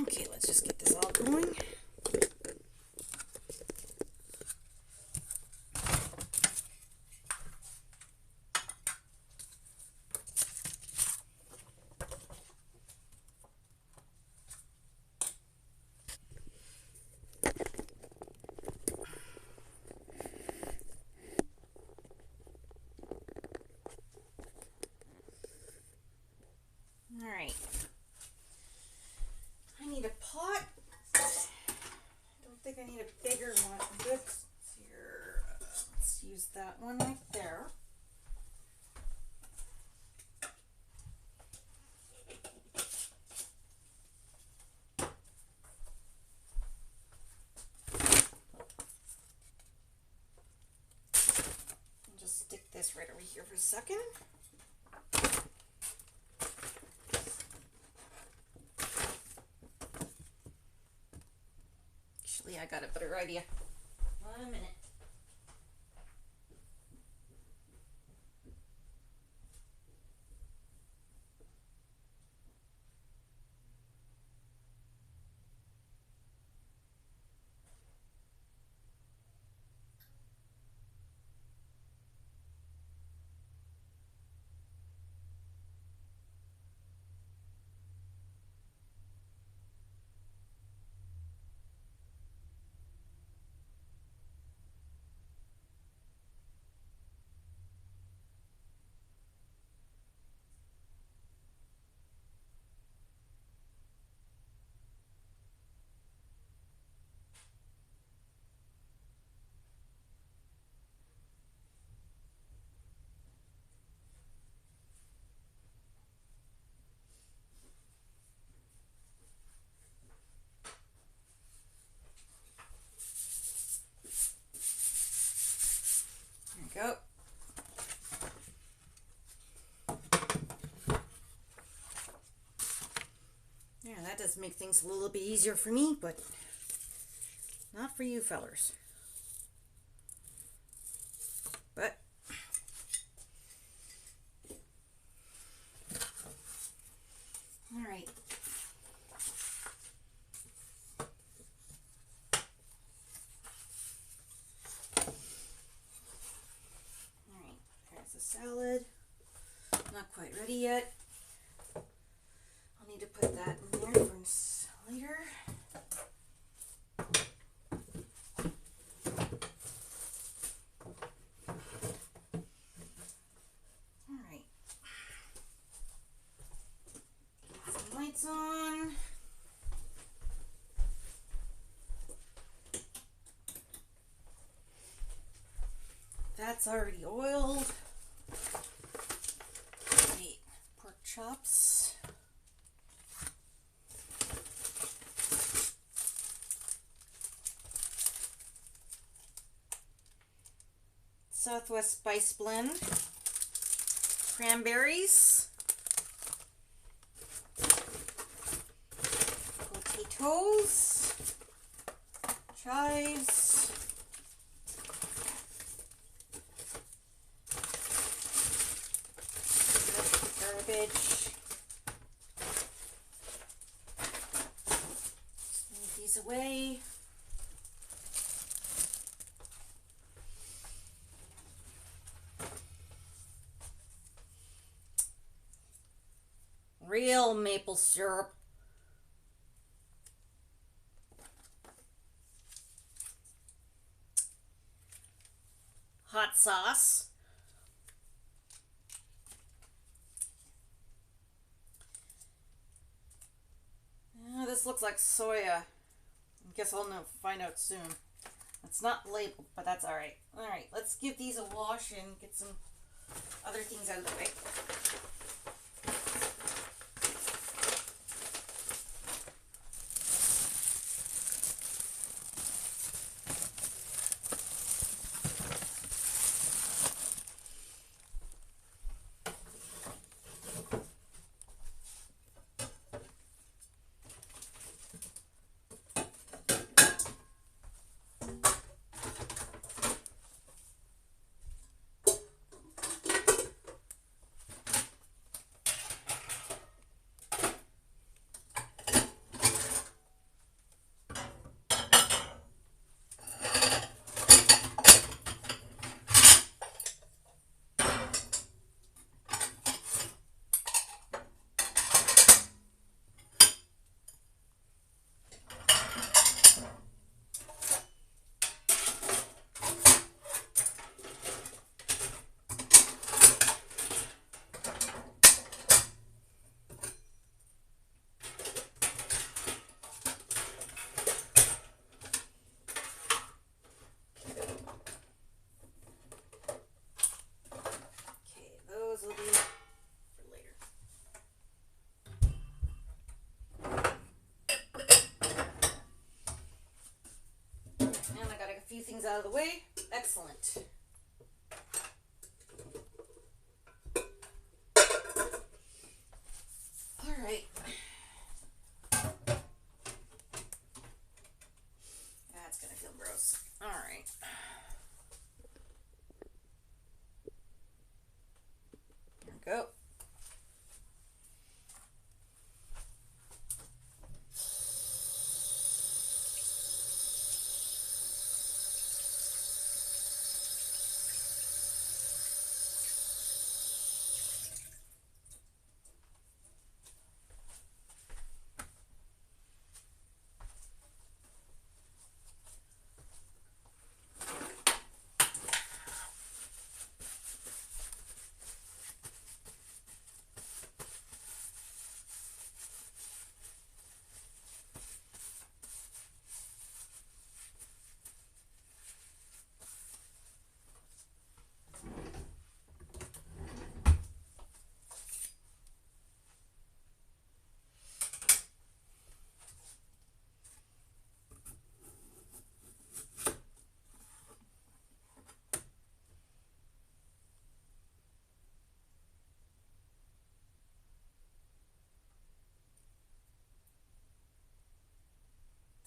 Okay, let's just get this all going. All right. I need a pot. I don't think I need a bigger one. Good. Here, let's use that one right there. I'll just stick this right over here for a second. Actually, I got a better idea. 1 minute. Go. Yeah, that does make things a little bit easier for me, but not for you fellers. But all right. Salad, not quite ready yet. I'll need to put that in there for later. All right. Get some lights on. That's already oiled. Chops. Southwest Spice Blend. Cranberries. Potatoes. Chives. Garbage. Move these away. Real maple syrup. Hot sauce. This looks like soya. I guess I'll find out soon. It's not labeled, but that's all right. All right, let's give these a wash and get some other things out of the way. few things out of the way. Excellent. All right. That's gonna feel gross. All right. There we go.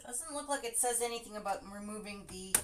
Doesn't look like it says anything about removing the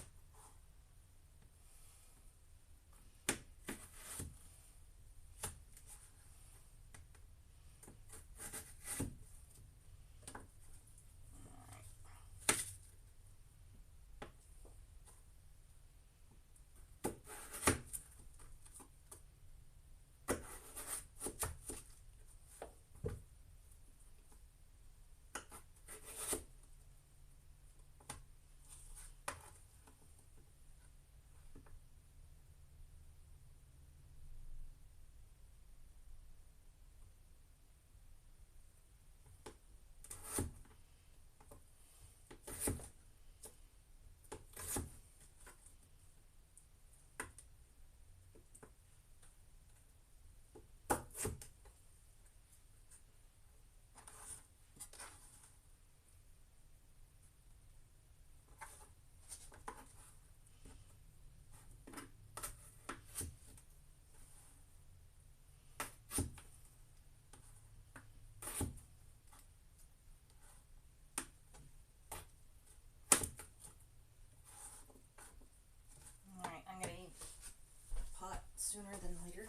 sooner than later.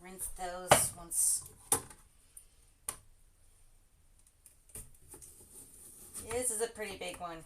Rinse those once. This is a pretty big one.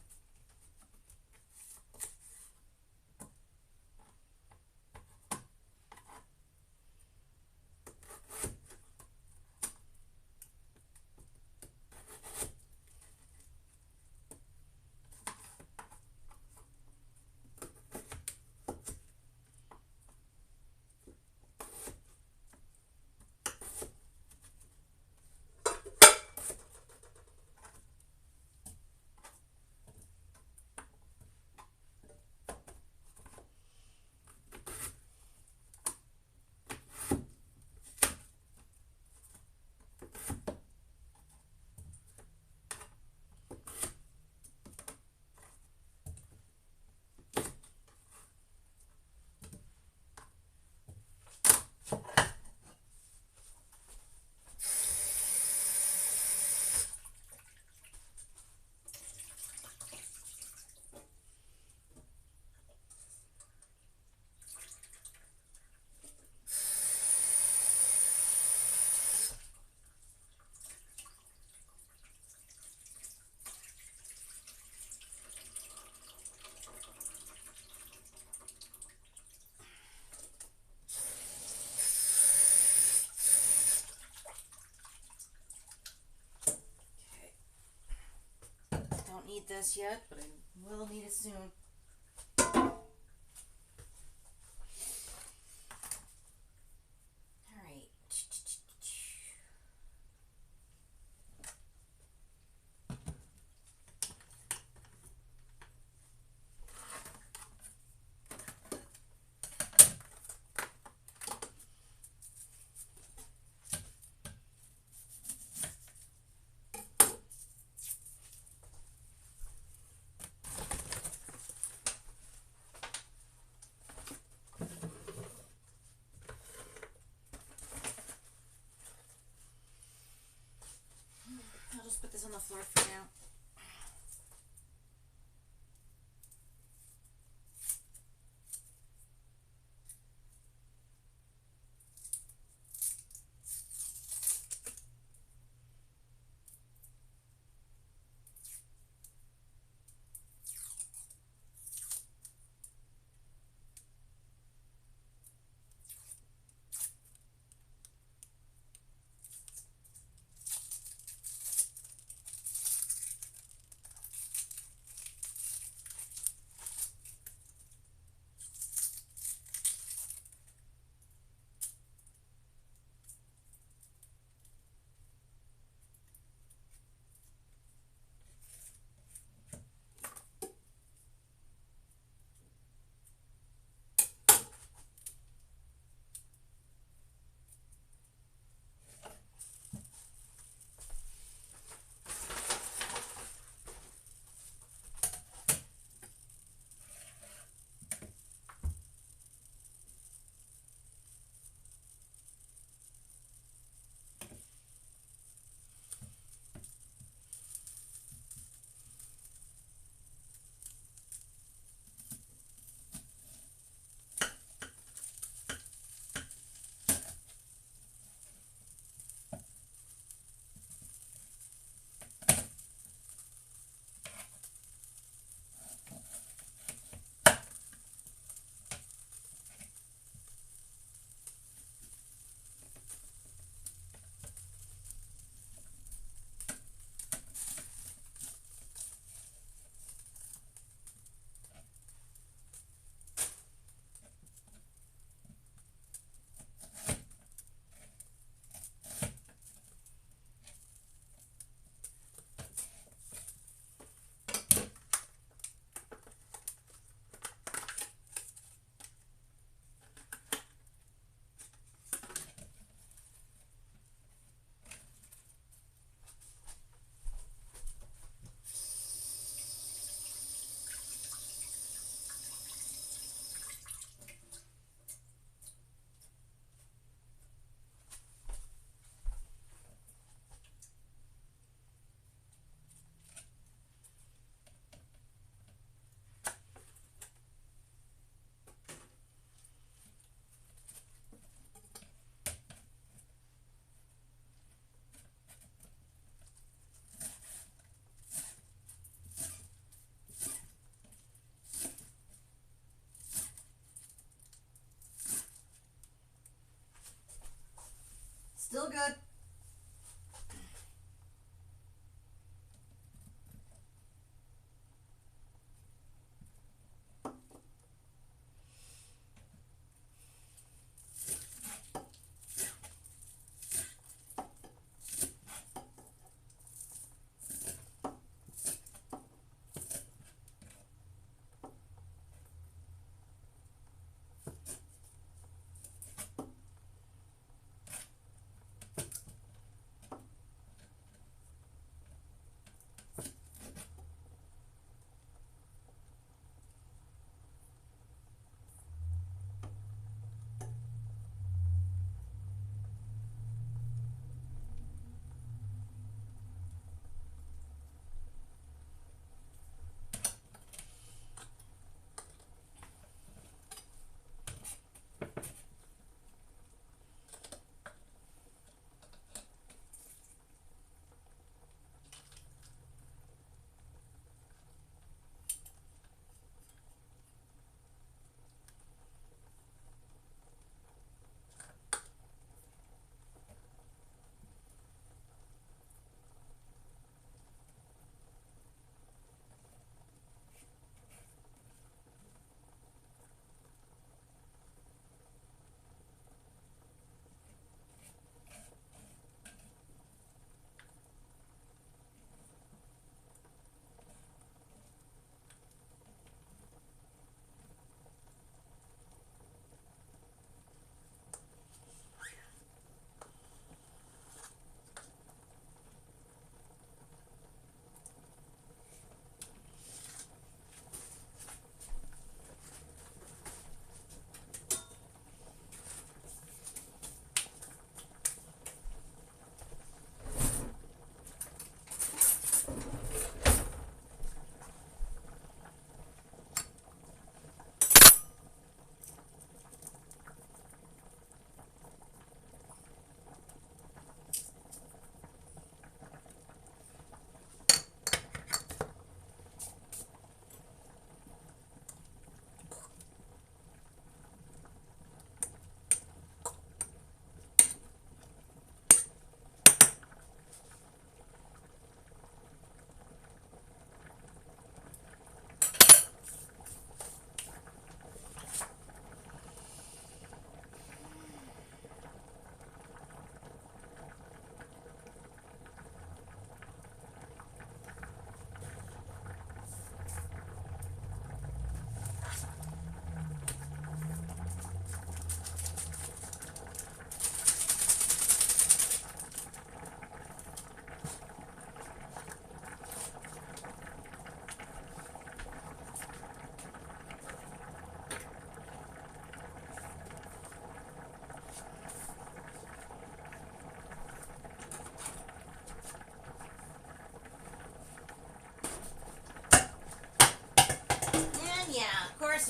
Need this yet, but I will need it soon. All right. on the floor for now.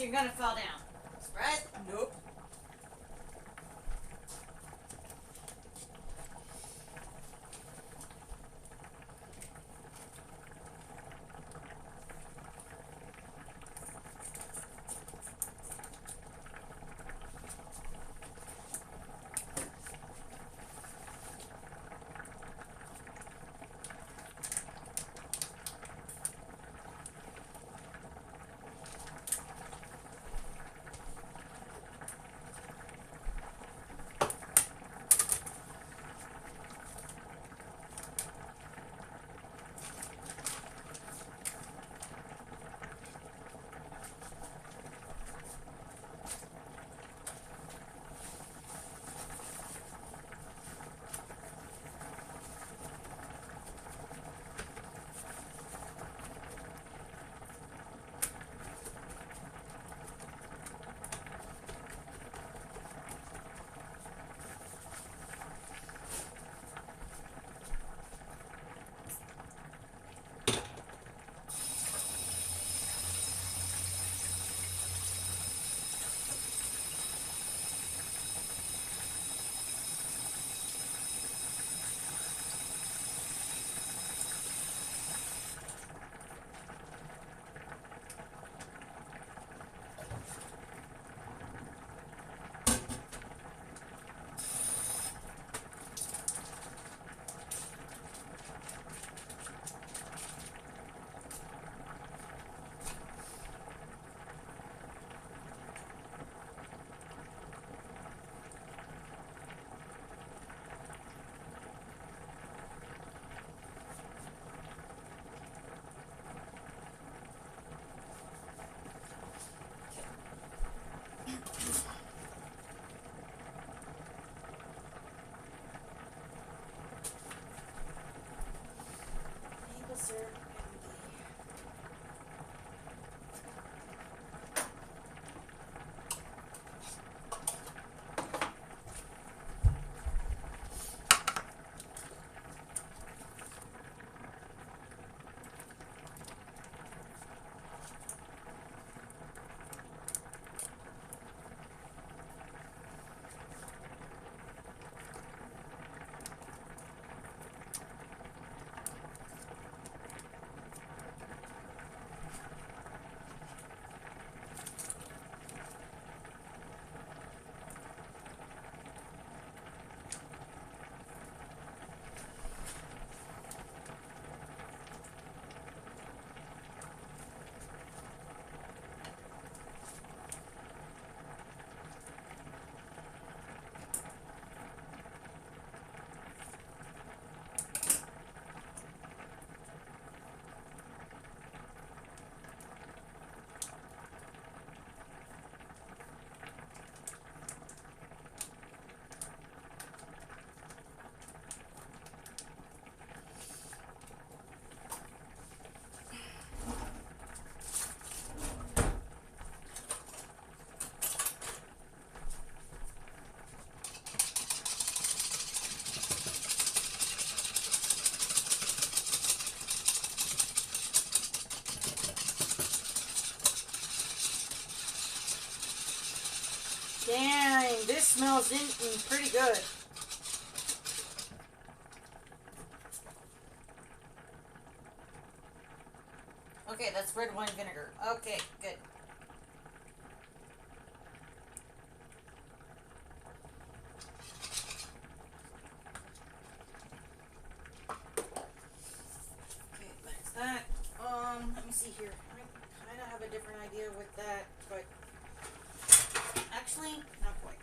you're gonna fall down. Surprise? Nope. Maple syrup and dang, this smells pretty good. Okay, that's red wine vinegar. Okay, good. Okay, there's that. Let me see here. I kind of have a different idea with that, but actually, not quite.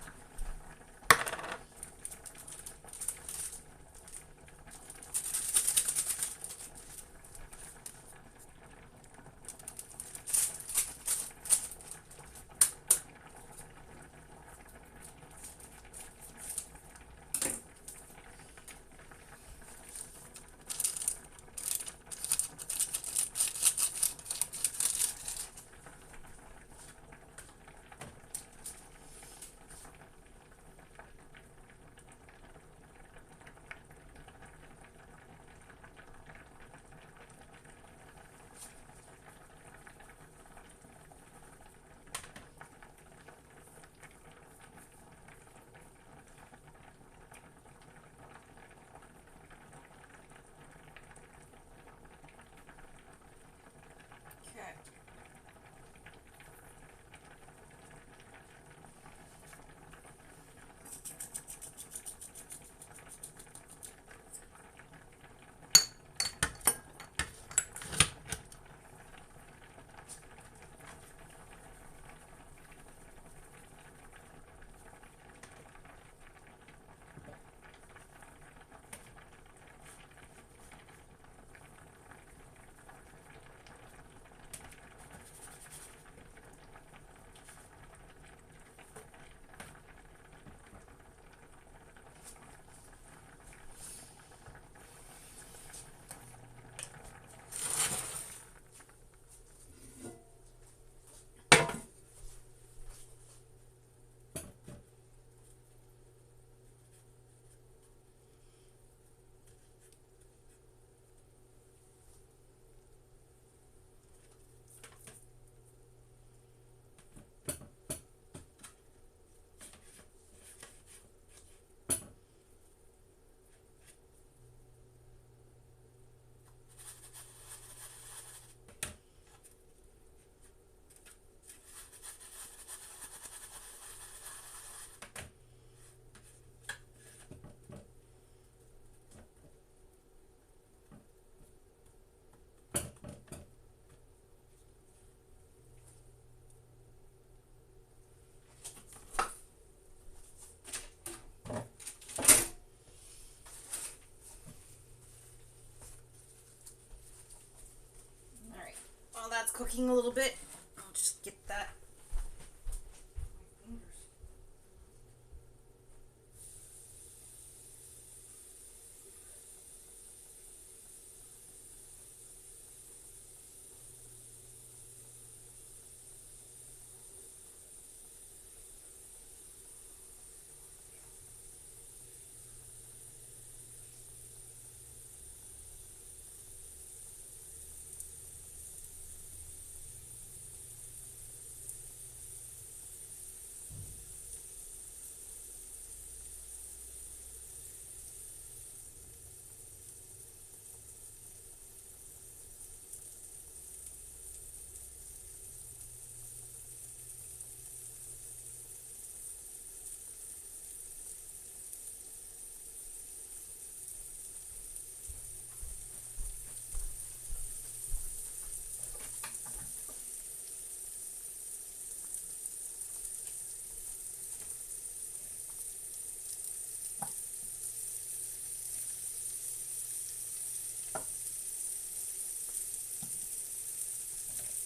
cooking a little bit. I'll just get that.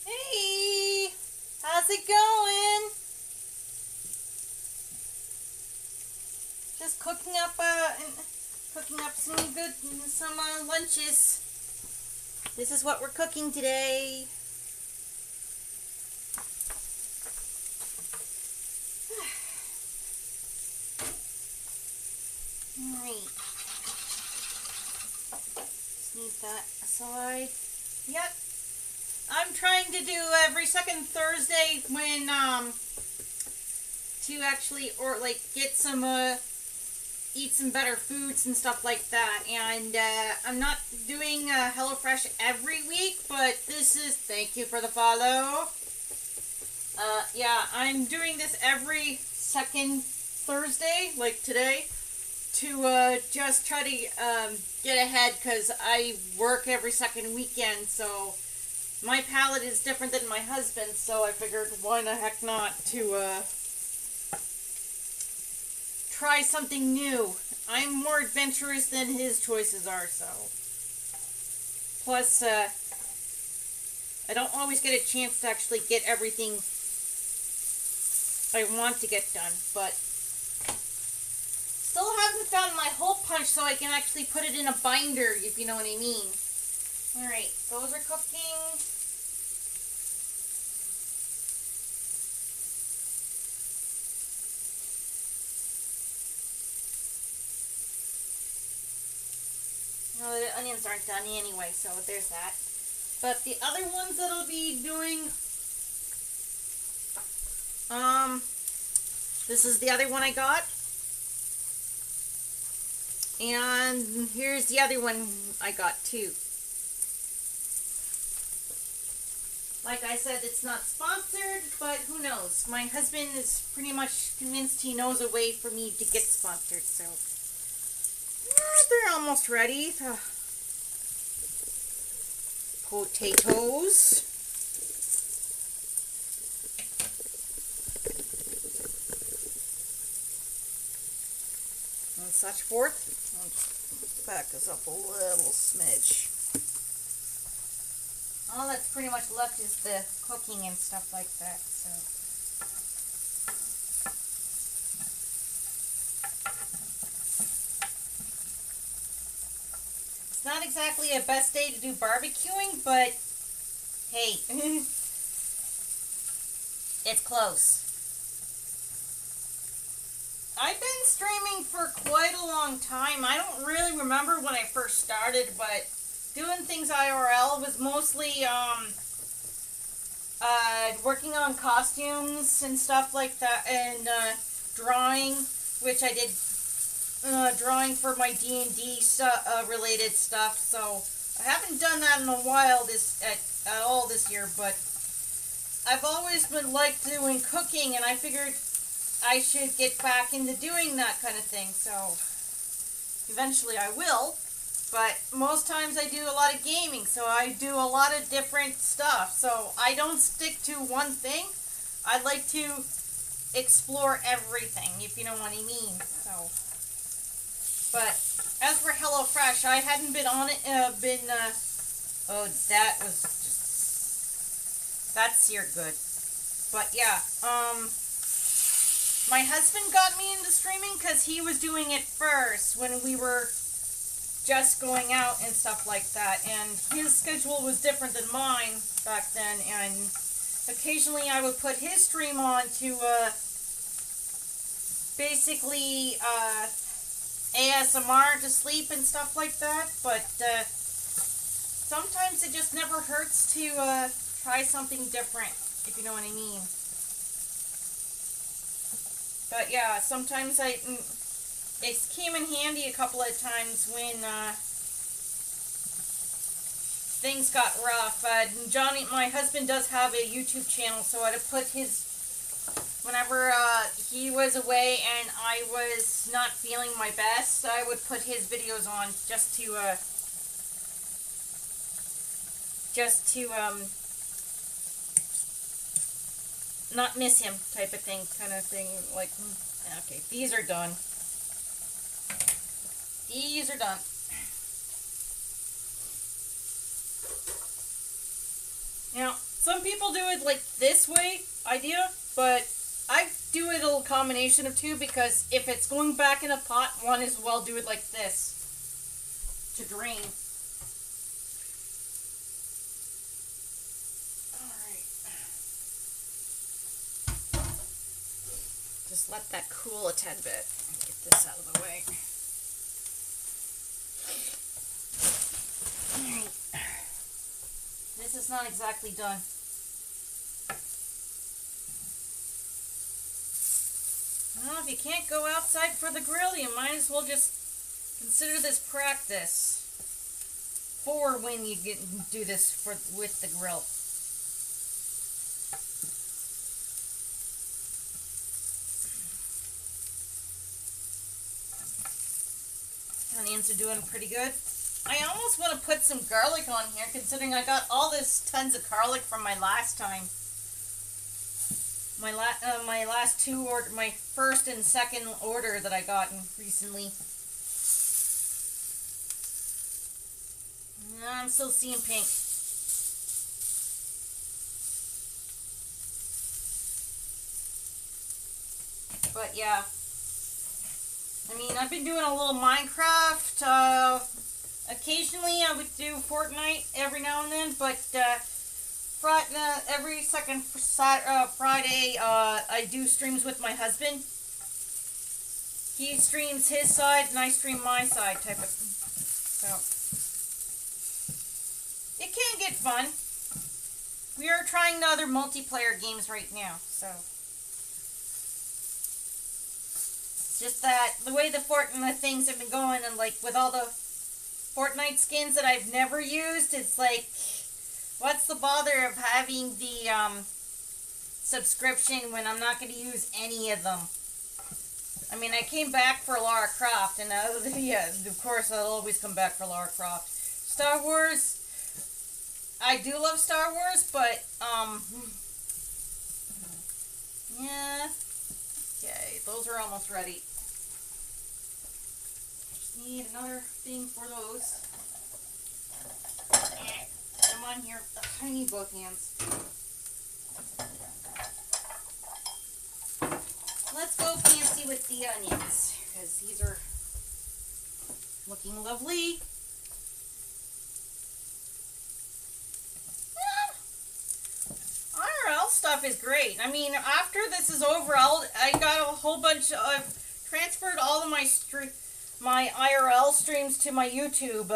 Hey, how's it going? Just cooking up some lunches. This is what we're cooking today. Alright. Just need that aside. Yep. I'm trying to do every second Thursday when to actually get some eat some better foods and stuff like that. And I'm not doing HelloFresh every week, but this is, thank you for the follow. Yeah, I'm doing this every second Thursday, like today, to just try to get ahead, because I work every second weekend, so my palate is different than my husband's, so I figured why the heck not to try something new. I'm more adventurous than his choices are, so. Plus, I don't always get a chance to actually get everything I want to get done, but still haven't found my hole punch so I can actually put it in a binder, if you know what I mean. Alright, those are cooking. No, the onions aren't done anyway, so there's that. But the other ones that I'll be doing, this is the other one I got. And here's the other one I got too. Like I said, it's not sponsored, but who knows? My husband is pretty much convinced he knows a way for me to get sponsored, so. They're almost ready. The potatoes. And such forth. Let's back this up a little smidge. All that's pretty much left is the cooking and stuff like that, so. It's not exactly a best day to do barbecuing, but hey, it's close. I've been streaming for quite a long time. I don't really remember when I first started, but doing things IRL was mostly working on costumes and stuff like that, and drawing, which I did drawing for my D&D related stuff. So I haven't done that in a while at all this year, but I've always been liked doing cooking, and I figured I should get back into doing that kind of thing. So eventually I will. But most times I do a lot of gaming, so I do a lot of different stuff. So I don't stick to one thing. I like to explore everything, if you know what I mean. So, but as for HelloFresh, I hadn't been on it. Oh, that was just That's seared good. But yeah, my husband got me into streaming because he was doing it first when we were just going out and stuff like that. And his schedule was different than mine back then. And occasionally I would put his stream on to basically ASMR to sleep and stuff like that. But sometimes it just never hurts to try something different, if you know what I mean. But yeah, sometimes it came in handy a couple of times when things got rough. Johnny, my husband, does have a YouTube channel, so I'd have put his, whenever he was away and I was not feeling my best, I would put his videos on just to not miss him, type of thing, kind of thing. Like, okay, these are done. These are done. Now, some people do it like this way, idea, but I do it a little combination of two, because if it's going back in a pot, one as well do it like this to drain. Just let that cool a tad bit. Get this out of the way. Alright. This is not exactly done. Well, if you can't go outside for the grill, you might as well just consider this practice for when you do this with the grill. Onions are doing pretty good. I almost want to put some garlic on here, considering I got all this tons of garlic from my last time. My last two order, my first and second order that I gotten recently. I'm still seeing pink. But yeah. I mean, I've been doing a little Minecraft. Occasionally I would do Fortnite every now and then, but every second Friday I do streams with my husband. He streams his side and I stream my side, type of thing. So it can get fun. We are trying other multiplayer games right now, so. Just that, the way the Fortnite things have been going, and like with all the Fortnite skins that I've never used, it's like, what's the bother of having the subscription when I'm not going to use any of them? I mean, I came back for Lara Croft, and yeah, of course I'll always come back for Lara Croft. Star Wars, I do love Star Wars, but, yeah. Okay, those are almost ready. Just need another thing for those. Come on here. I need both hands. Let's go fancy with the onions, because these are looking lovely. IRL stuff is great. I mean, after this is over, I got a whole bunch of, transferred all of my IRL streams to my YouTube.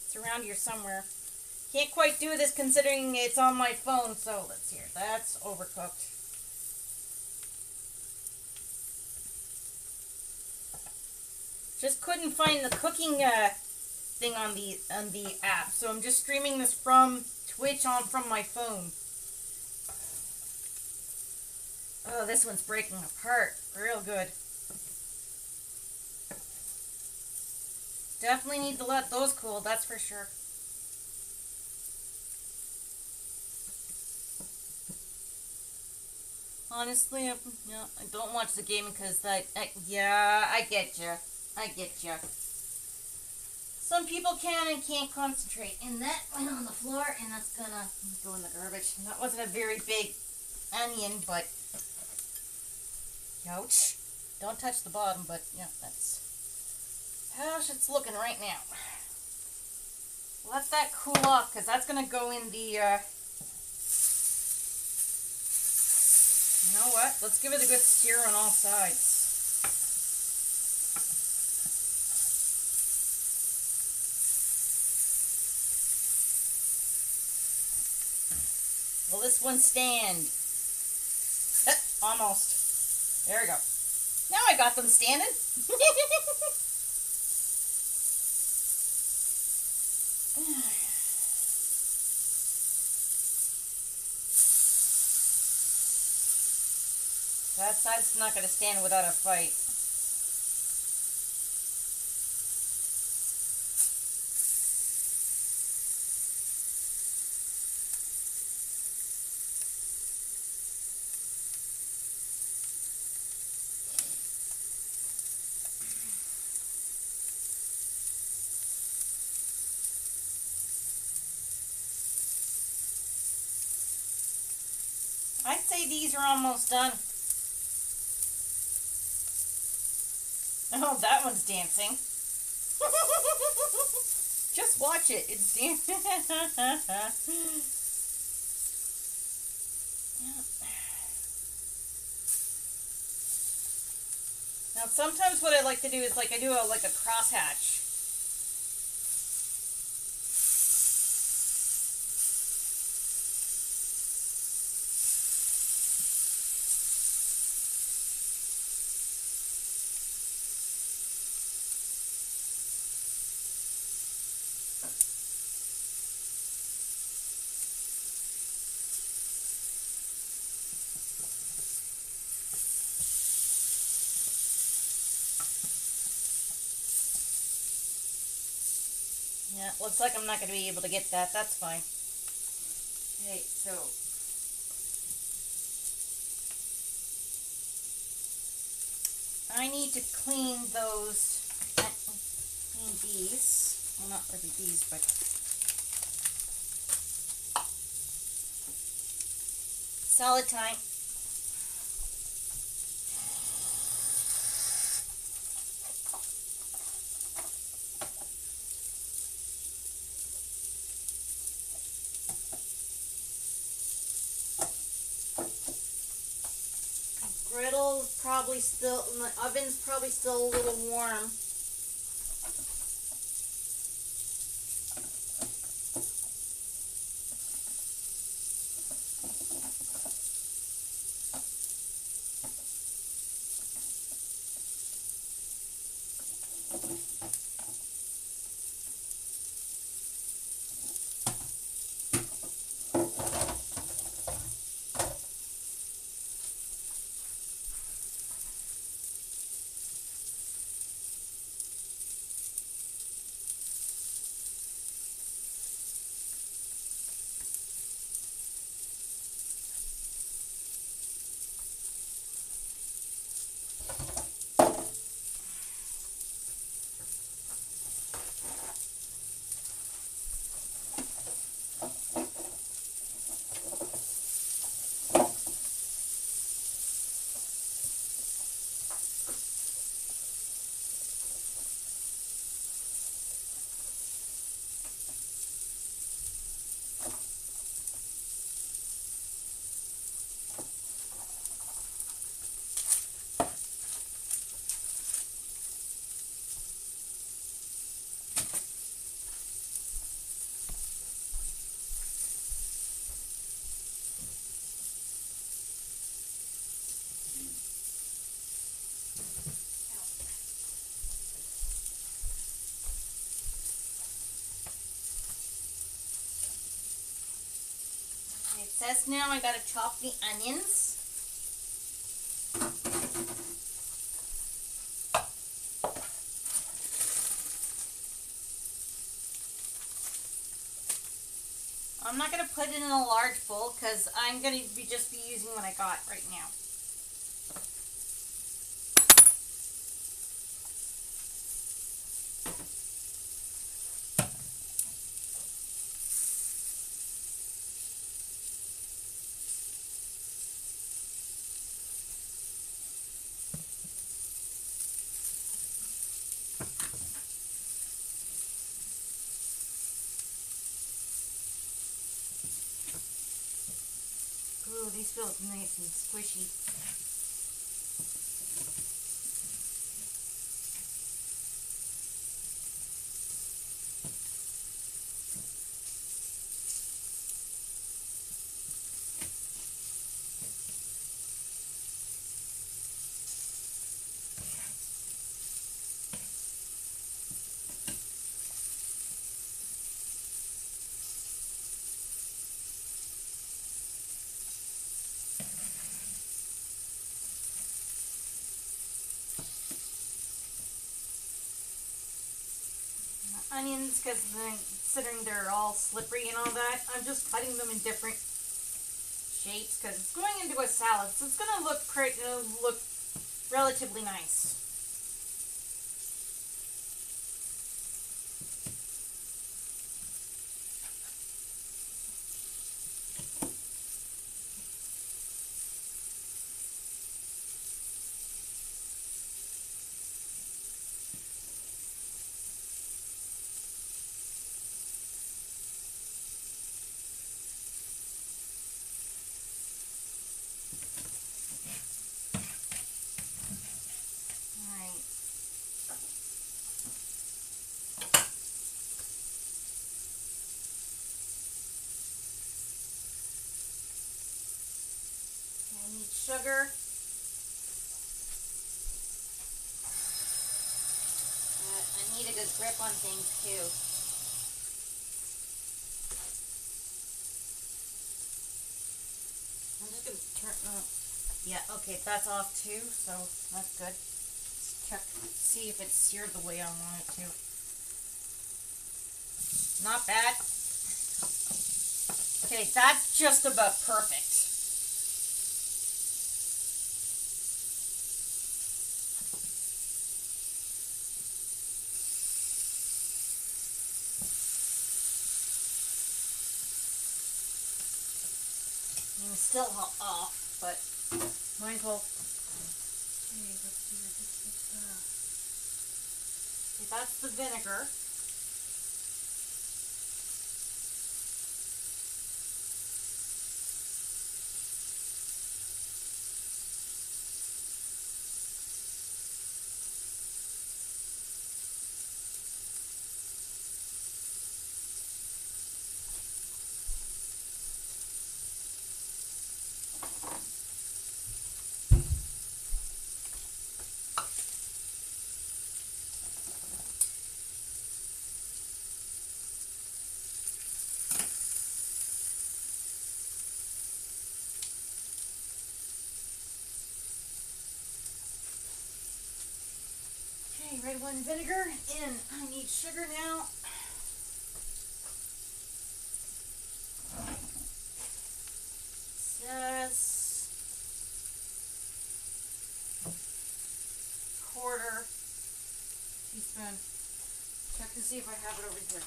It's around here somewhere. Can't quite do this considering it's on my phone, so let's see here. That's overcooked. Just couldn't find the cooking thing on the app, so I'm just streaming this from Twitch from my phone. Oh, this one's breaking apart real good. Definitely need to let those cool, that's for sure. Honestly, I don't watch the gaming because yeah, I get you. I get you. Some people can and can't concentrate. And that went on the floor, and that's gonna go in the garbage. And that wasn't a very big onion, but ouch. Don't touch the bottom, but yeah, that's how it's looking right now. Let that cool off, because that's gonna go in the you know what? Let's give it a good stir on all sides. Will this one stand? Almost. There we go. Now I got them standing. That side's not going to stand without a fight. I'd say these are almost done. Oh, that one's dancing. Just watch it. It's dancing. Now, sometimes what I like to do is I do like a crosshatch. Yeah, looks like I'm not going to be able to get that. That's fine. Okay, so I need to clean these. Well, not really these, but salad time. Griddle's probably still, and the oven's probably still a little warm. It says now I gotta chop the onions. I'm not gonna put it in a large bowl because I'm gonna just be using what I got right now. these feel nice and squishy. Onions, because considering they're all slippery and all that, I'm just cutting them in different shapes because it's going into a salad, so it's gonna look relatively nice. Sugar. I need a good grip on things too. I'm just going to turn, yeah, okay, that's off too, so that's good. Let's check, see if it's seared the way I want it to. Not bad. Okay, that's just about perfect. Still off, but might as well. Okay, let's do this. Okay, that's the vinegar. Red wine vinegar in. I need sugar now. Says quarter teaspoon. Check to see if I have it over here.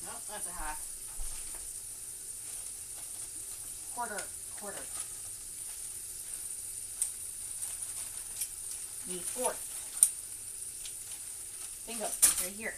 Nope, that's a half. Quarter. The fourth. Bingo, right here.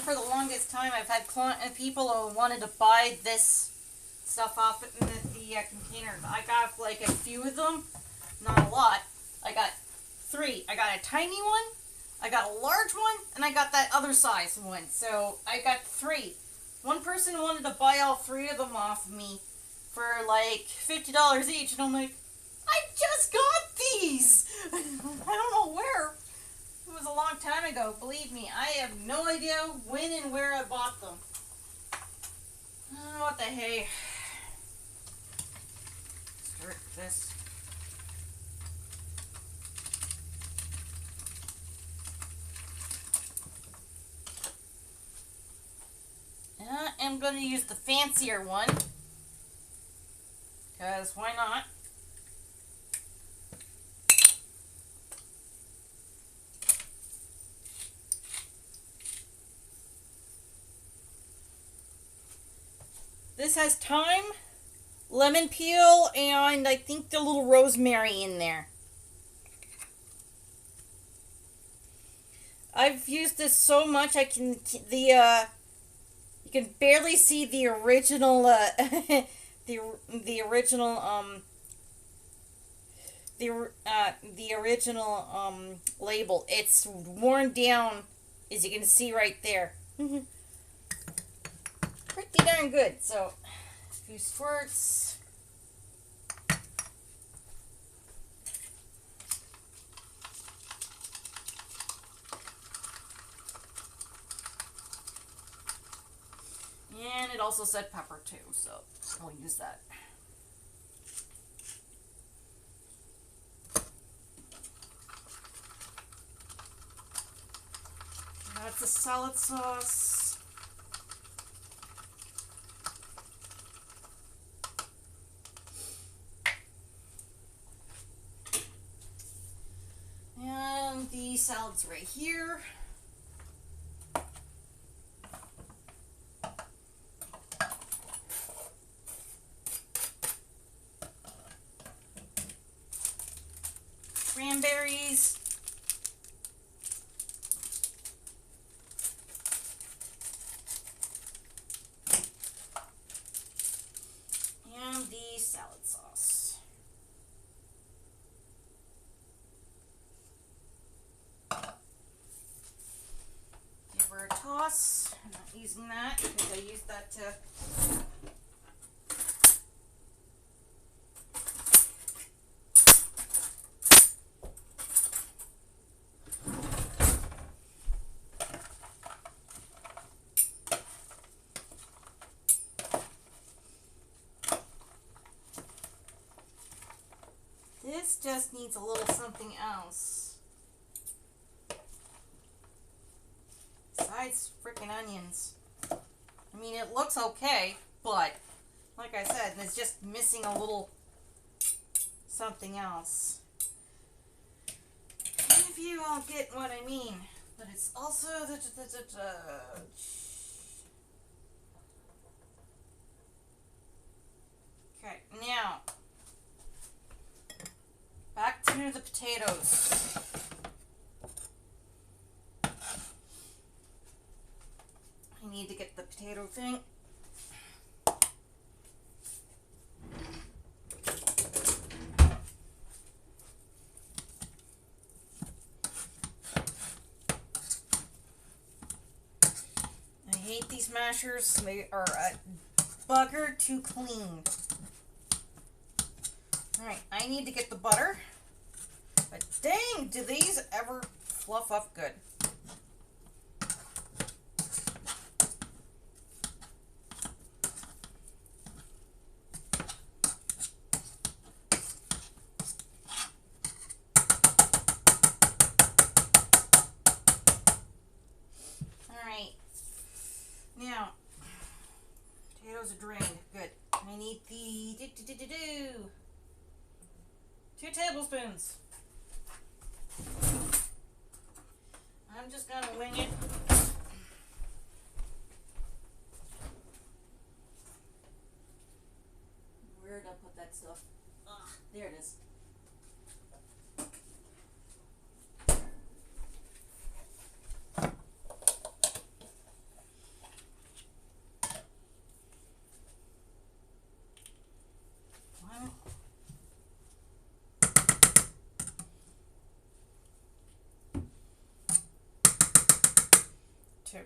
For the longest time, I've had people who wanted to buy this stuff off in the container. I got like a few of them, not a lot. I got 3. I got a tiny one, I got a large one, and I got that other size one. So I got 3. One person wanted to buy all 3 of them off me for like $50 each, and I'm like, I just got these! I don't know where. It was a long time ago, believe me. I have no idea when and where I bought them. What the hey. Start this. I'm going to use the fancier one. Because why not? This has thyme, lemon peel, and I think the little rosemary in there. I've used this so much you can barely see the original the original label. It's worn down, as you can see right there. Pretty darn good. So a few squirts. And it also said pepper too, so we'll use that. That's the salad sauce. And the salad's right here. Cranberries. And the salad sauce. Give her a toss. I'm not using that because I used that to This just needs a little something else. Besides freaking onions. I mean, it looks okay, but like I said, it's just missing a little something else. If you all get what I mean. But it's also okay, now back to the potatoes. I need to get the potato thing. I hate these mashers. They are a bugger to clean. Alright, I need to get the butter. But dang, do these ever fluff up good. Alright. Now, potatoes are drained. Good. I need the 2 tablespoons. I'm just gonna wing it. Where did I put that stuff? Ah, there it is. One. 2.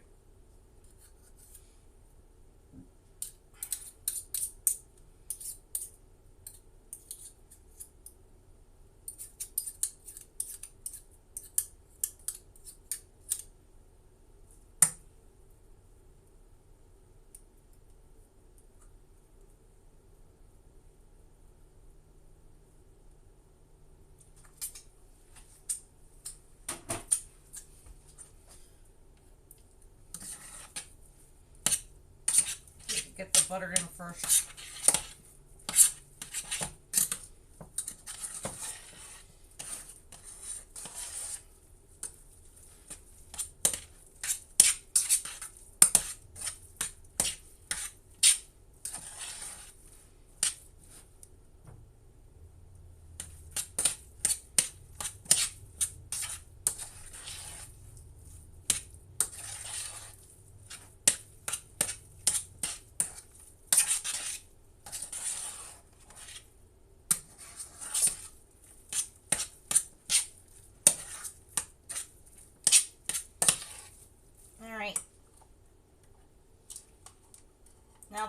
Get the butter in first.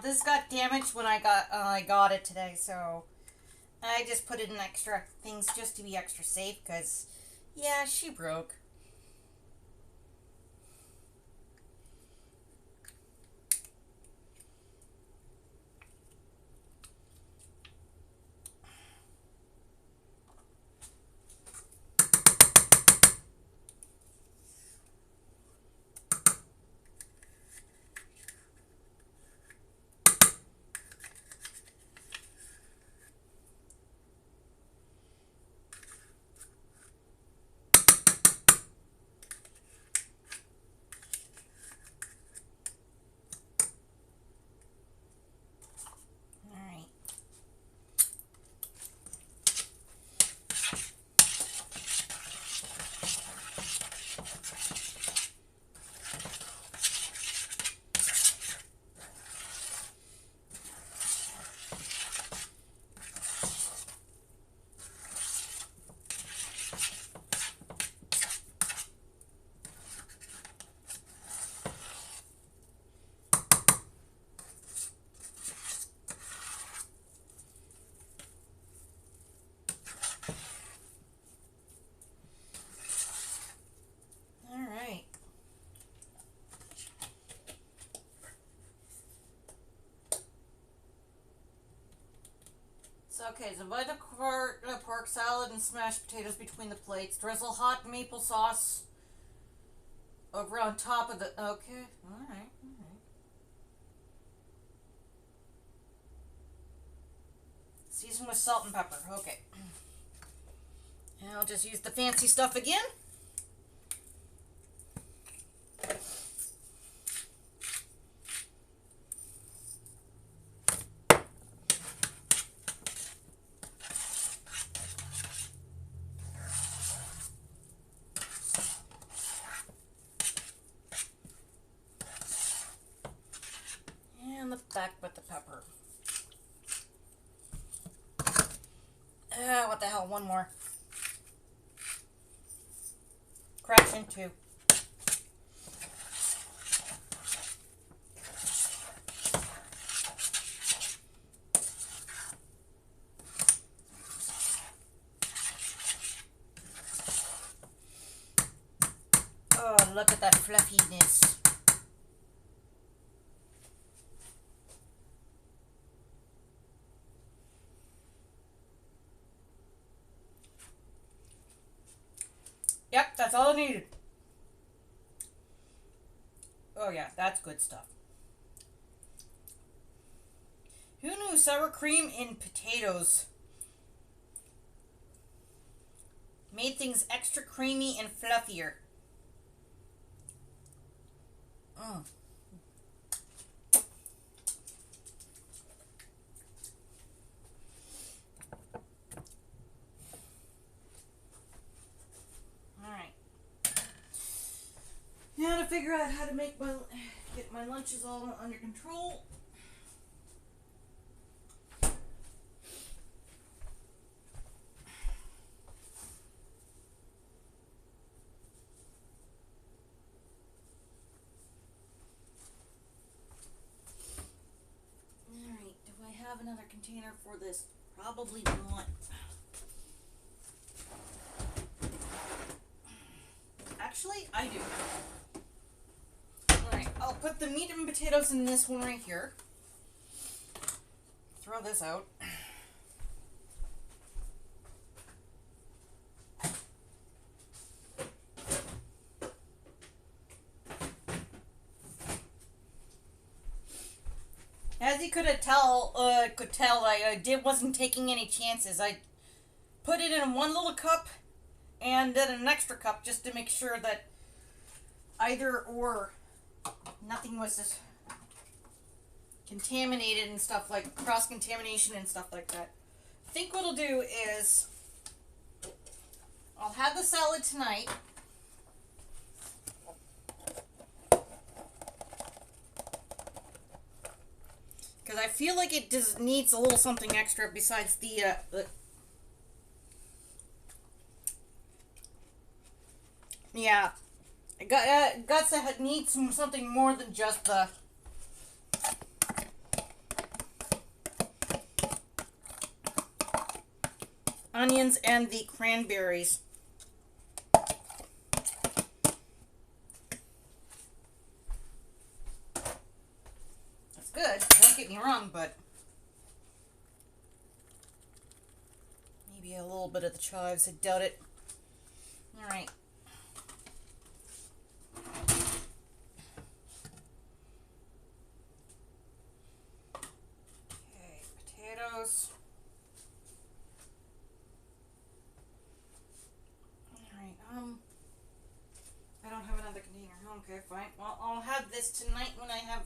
this got damaged when I got it today, so I just put in extra things just to be extra safe, because, yeah, she broke. Okay, so divide the pork salad and smashed potatoes between the plates. Drizzle hot maple sauce over on top of the... Okay, alright. Season with salt and pepper. Okay. And I'll just use the fancy stuff again. Back with the pepper. What the hell? One more. Crash into. Oh, look at that fluffiness. Yep, that's all I needed. Oh yeah, that's good stuff. Who knew sour cream in potatoes made things extra creamy and fluffier? Mm. Now to figure out how to get my lunches all under control. Alright, do I have another container for this? Probably not. Actually, I do. Alright, I'll put the meat and potatoes in this one right here. Throw this out. As you could tell, wasn't taking any chances. I put it in one little cup and then an extra cup just to make sure that either or nothing was just contaminated and stuff, like cross-contamination and stuff like that. I think what I'll do is I'll have the salad tonight. Because I feel like it just needs a little something extra besides the yeah, guts that need something more than just the onions and the cranberries. That's good, don't get me wrong, but maybe a little bit of the chives, I doubt it. Alright. Okay, potatoes. Alright, I don't have another container. Okay, fine. Well, I'll have this tonight when I have,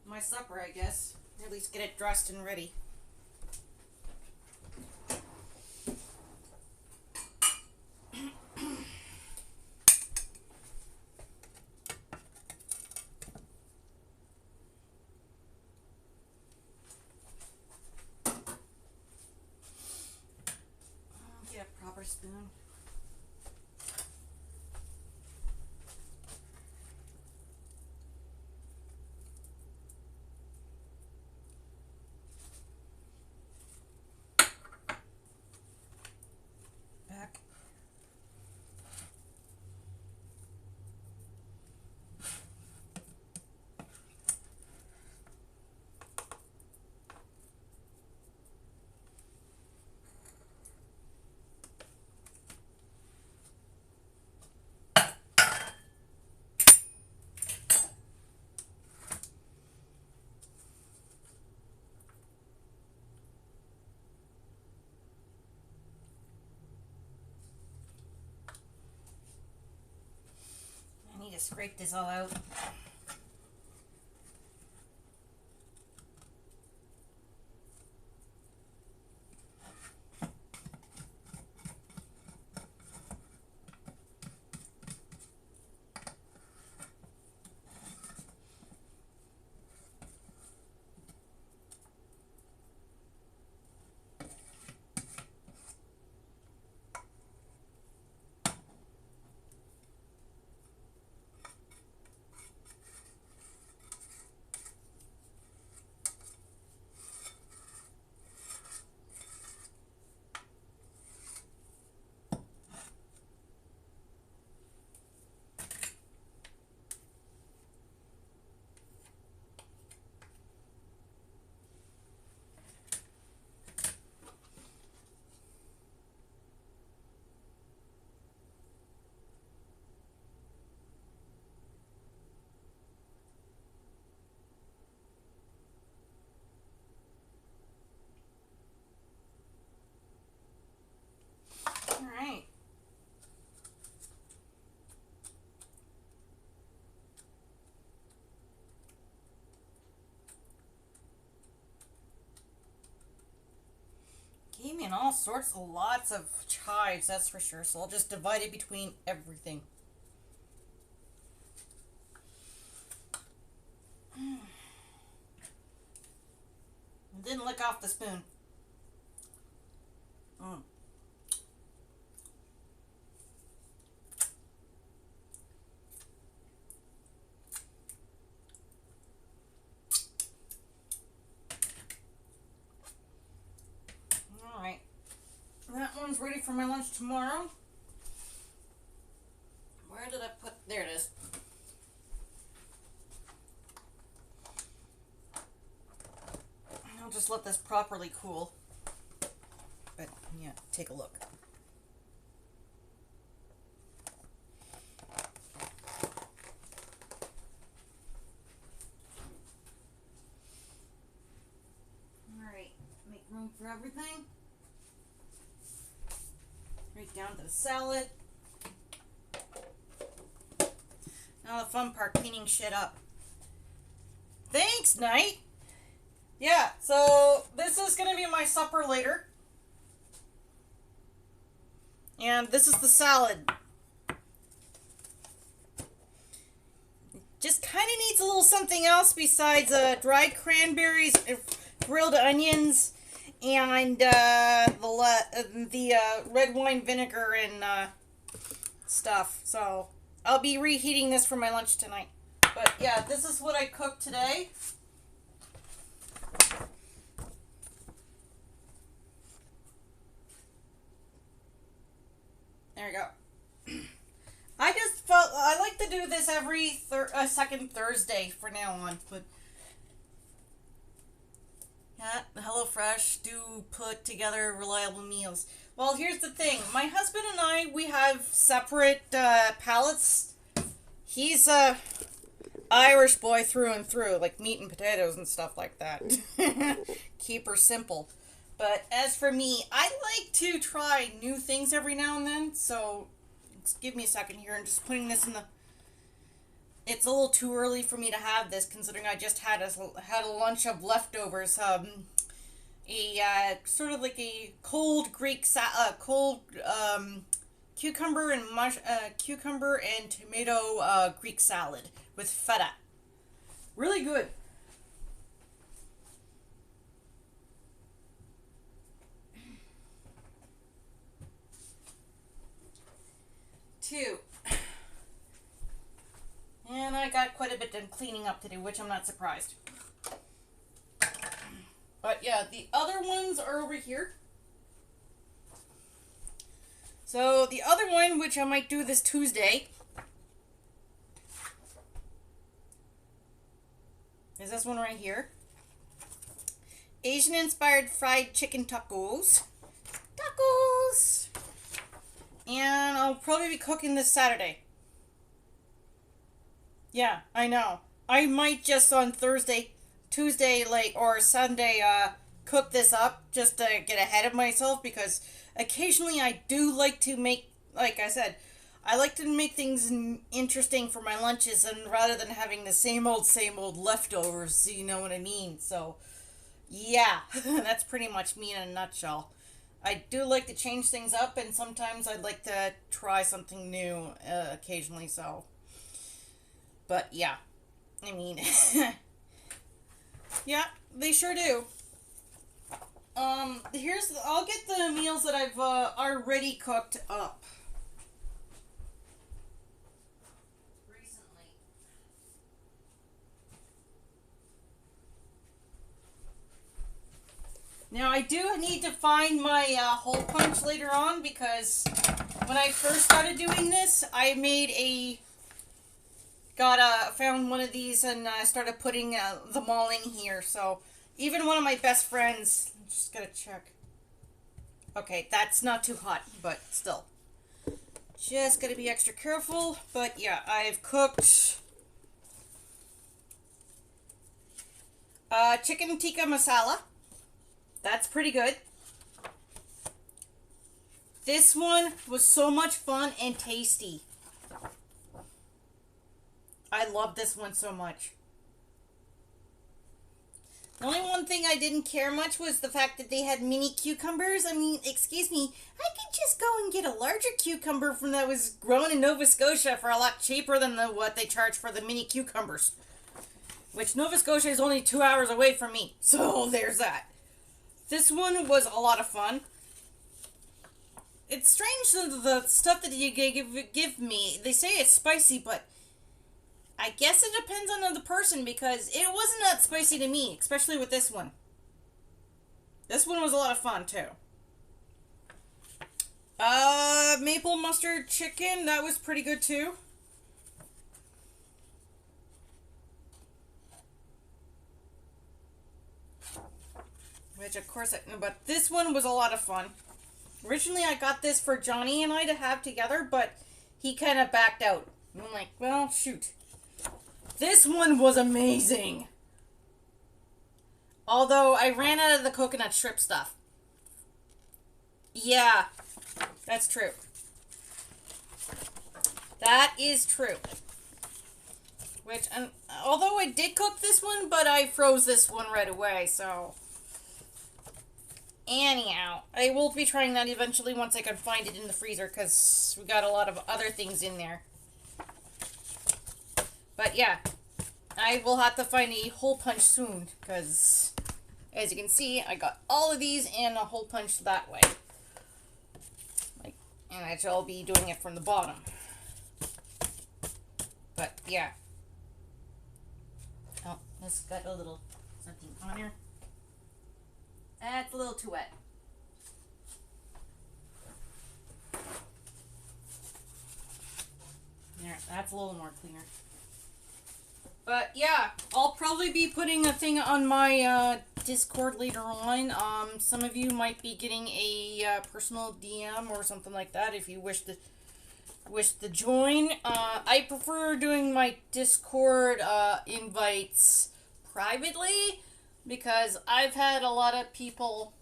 my supper, I guess. Or at least get it dressed and ready. Get a proper spoon. Back. I need to scrape this all out. Alright. Gave me all sorts of lots of chives, that's for sure. So I'll just divide it between everything. It didn't lick off the spoon. Alright. That one's ready for my lunch tomorrow. Where did I put... There it is. I'll just let this properly cool. But, yeah, take a look. Alright, make room for everything. Right down to the salad. Now the fun part, cleaning shit up. Thanks, Knight! Yeah, so this is going to be my supper later. And this is the salad. Just kind of needs a little something else besides dried cranberries, grilled onions, and the red wine vinegar and stuff. So I'll be reheating this for my lunch tonight. But yeah, this is what I cooked today. you go. I just felt I like to do this every second Thursday from now on, but yeah, HelloFresh do put together reliable meals. Well, here's the thing. My husband and I, we have separate palates. He's a Irish boy through and through, like meat and potatoes and stuff like that. Keep her simple. But as for me, I like to try new things every now and then, so give me a second here. I'm just putting this in the... It's a little too early for me to have this, considering I just had a lunch of leftovers. Sort of like a cold Greek cucumber and tomato Greek salad with feta. Really good. Two. And I got quite a bit of cleaning up to do, which I'm not surprised. But yeah, the other ones are over here. So the other one, which I might do this Tuesday, is this one right here. Asian-inspired fried chicken tacos. Tacos! And I'll probably be cooking this Saturday. Yeah, I know. I might just on Tuesday, or Sunday, cook this up just to get ahead of myself, because occasionally I do like to make, like I said, I like to make things interesting for my lunches, and rather than having the same old leftovers, you know what I mean? So, yeah, that's pretty much me in a nutshell. I do like to change things up, and sometimes I'd like to try something new occasionally, so. But, yeah. I mean, yeah, they sure do. I'll get the meals that I've already cooked up. Recently. Now, I do need to find my hole punch later on, because when I first started doing this, I made found one of these and started putting them all in here. So even one of my best friends, I'm just gotta check. Okay, that's not too hot, but still. Just gotta be extra careful. But yeah, I've cooked chicken tikka masala. That's pretty good. This one was so much fun and tasty. I love this one so much. The only one thing I didn't care much was the fact that they had mini cucumbers. I mean, excuse me, I could just go and get a larger cucumber from that was grown in Nova Scotia for a lot cheaper than what they charge for the mini cucumbers. Which Nova Scotia is only 2 hours away from me. So there's that. This one was a lot of fun. It's strange the stuff that you give me. They say it's spicy, but I guess it depends on the person, because it wasn't that spicy to me, especially with this one. This one was a lot of fun, too. Maple mustard chicken, that was pretty good, too. Which, of course, but this one was a lot of fun. Originally, I got this for Johnny and I to have together, but he kind of backed out. And I'm like, well, shoot. This one was amazing. Although, I ran out of the coconut shrimp stuff. Yeah, that's true. That is true. Which, although I did cook this one, but I froze this one right away, so. Anyhow, I will be trying that eventually once I can find it in the freezer, because we got a lot of other things in there. But yeah, I will have to find a hole punch soon, because as you can see, I got all of these and a hole punch that way. And I shall be doing it from the bottom. But yeah. Oh, this got a little something on here. That's a little too wet. That's a little more cleaner. But yeah, I'll probably be putting a thing on my Discord later on. Some of you might be getting a personal DM or something like that if you wish to join. I prefer doing my Discord invites privately because I've had a lot of people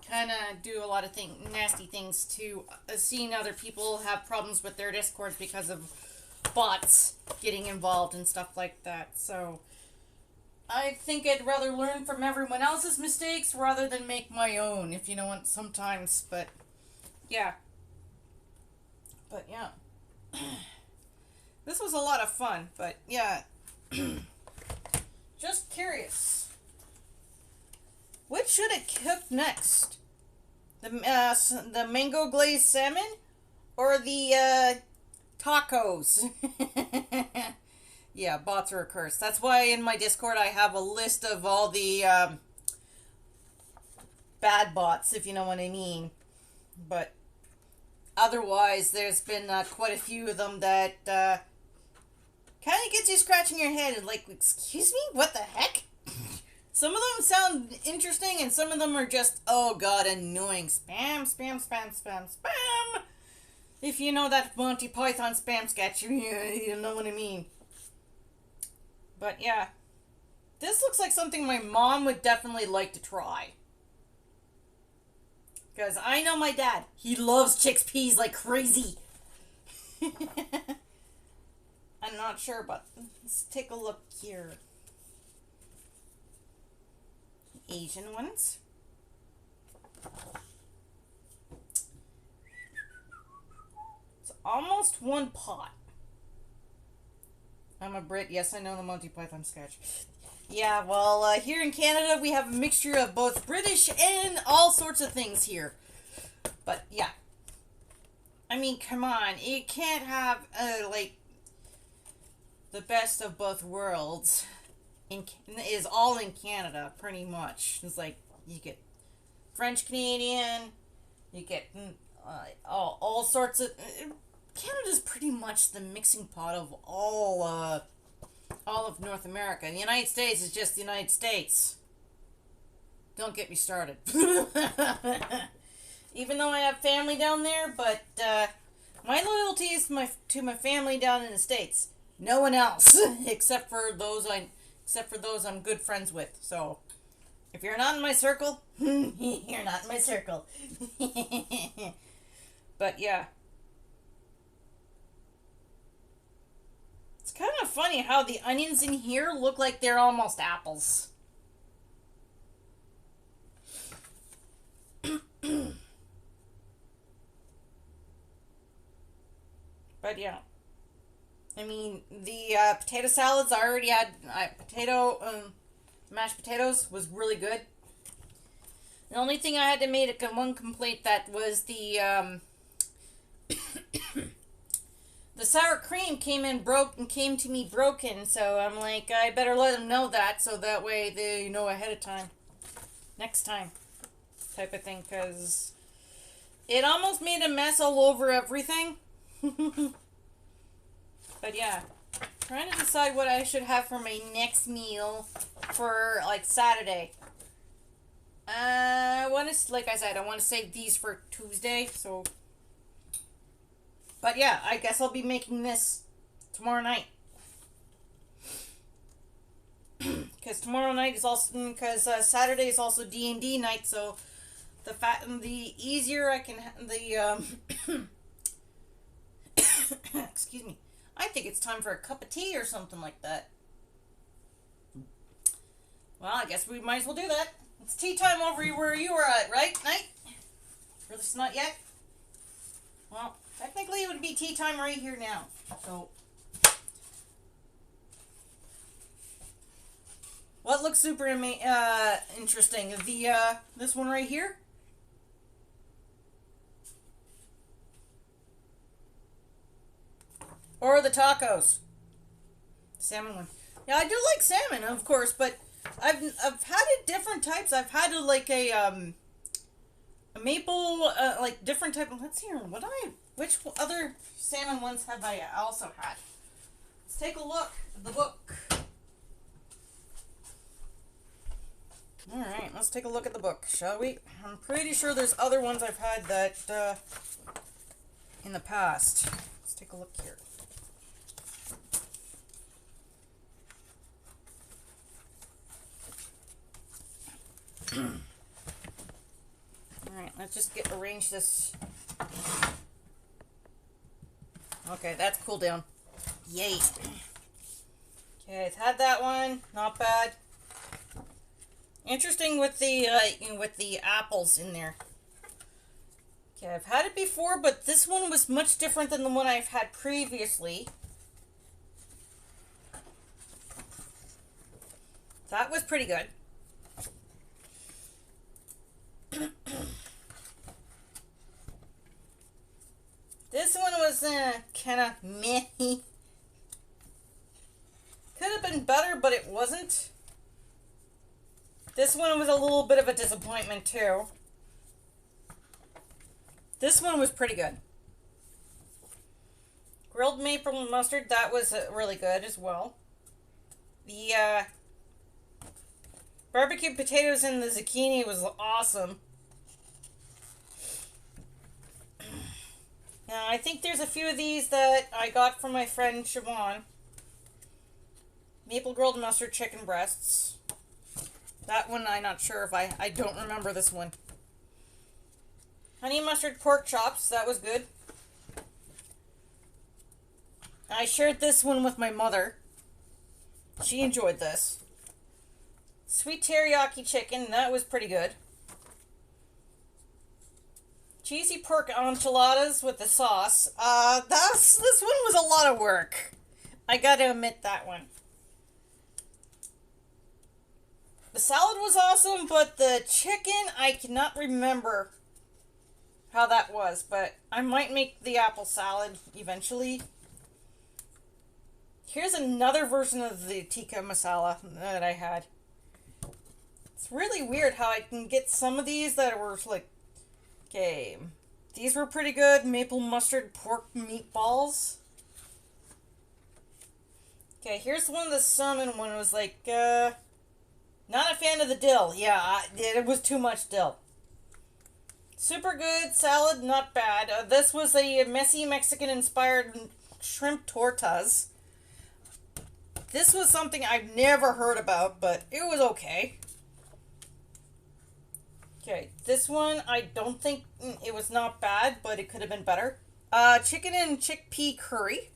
kind of do a lot of nasty things to seeing other people have problems with their Discords because of bots getting involved and stuff like that. So I think I'd rather learn from everyone else's mistakes rather than make my own, if you know what, sometimes. But yeah. This was a lot of fun, but yeah. Just curious. Which should I cook next? The mango glazed salmon or the tacos? Yeah, bots are a curse. That's why in my Discord I have a list of all the bad bots, if you know what I mean. But otherwise, there's been quite a few of them that kind of gets you scratching your head and like, excuse me, what the heck? Some of them sound interesting, and some of them are just, oh god, annoying. Spam, spam, spam, spam, spam. If you know that Monty Python spam sketch, you know what I mean. But yeah, this looks like something my mom would definitely like to try. Because I know my dad, he loves chickpeas like crazy. I'm not sure, but let's take a look here. Asian ones. It's almost one pot. I'm a Brit. Yes, I know the Monty Python sketch. Yeah, well, here in Canada, we have a mixture of both British and all sorts of things here. But, yeah. I mean, come on. You can't have, like, the best of both worlds. Is all in Canada, pretty much. It's like, you get French-Canadian, you get all sorts of... Canada's pretty much the mixing pot of all of North America. And the United States is just the United States. Don't get me started. Even though I have family down there, but my loyalty is to my family down in the States. No one else, except for those I'm good friends with. So, if you're not in my circle, you're not in my circle. But yeah. It's kind of funny how the onions in here look like they're almost apples. But yeah. I mean, the potato salads I already had. Mashed potatoes was really good. The only thing I had to make one complaint that was the the sour cream came to me broken. So I'm like, I better let them know that, so that way they know ahead of time, next time, type of thing. Because it almost made a mess all over everything. But yeah, trying to decide what I should have for my next meal for, like, Saturday. Like I said, I want to save these for Tuesday, so... But yeah, I guess I'll be making this tomorrow night. Because tomorrow night is also... Because Saturday is also D&D night, so... The easier I can... Excuse me. I think it's time for a cup of tea or something like that. Well, I guess we might as well do that. It's tea time over where you are at, right, Night? Or it's not yet? Well, technically it would be tea time right here now. So, what looks super interesting? This one right here? Or the tacos. Salmon one. Yeah, I do like salmon, of course, but I've had it different types. I've had it like a maple, like different type of, let's see here, which other salmon ones have I also had? take a look at the book. Alright, let's take a look at the book, shall we? I'm pretty sure there's other ones I've had that, in the past. Let's take a look here. Alright, let's just arrange this. Okay, that's cool down. Yay. Okay, I've had that one. Not bad. Interesting with the apples in there. Okay, I've had it before, but this one was much different than the one I've had previously. That was pretty good. This one was kind of meh. Could have been better, but it wasn't. This one was a little bit of a disappointment too. This one was pretty good. Grilled maple mustard, that was really good as well. The barbecue potatoes and the zucchini was awesome. Now, I think there's a few of these that I got from my friend Siobhan. Maple grilled mustard chicken breasts. That one I'm not sure if I don't remember this one. Honey mustard pork chops, that was good. I shared this one with my mother. She enjoyed this. Sweet teriyaki chicken, that was pretty good. Cheesy pork enchiladas with the sauce. This one was a lot of work. I gotta admit that one. The salad was awesome, but the chicken, I cannot remember how that was, but I might make the apple salad eventually. Here's another version of the tikka masala that I had. It's really weird how I can get some of these that were like, okay, these were pretty good. Maple mustard pork meatballs. Okay, here's one of the salmon one. It was like, not a fan of the dill. Yeah, it was too much dill. Super good salad, not bad. This was a messy Mexican-inspired shrimp tortas. This was something I've never heard about, but it was okay. Okay, this one, I don't think it was not bad, but it could have been better. Chicken and chickpea curry.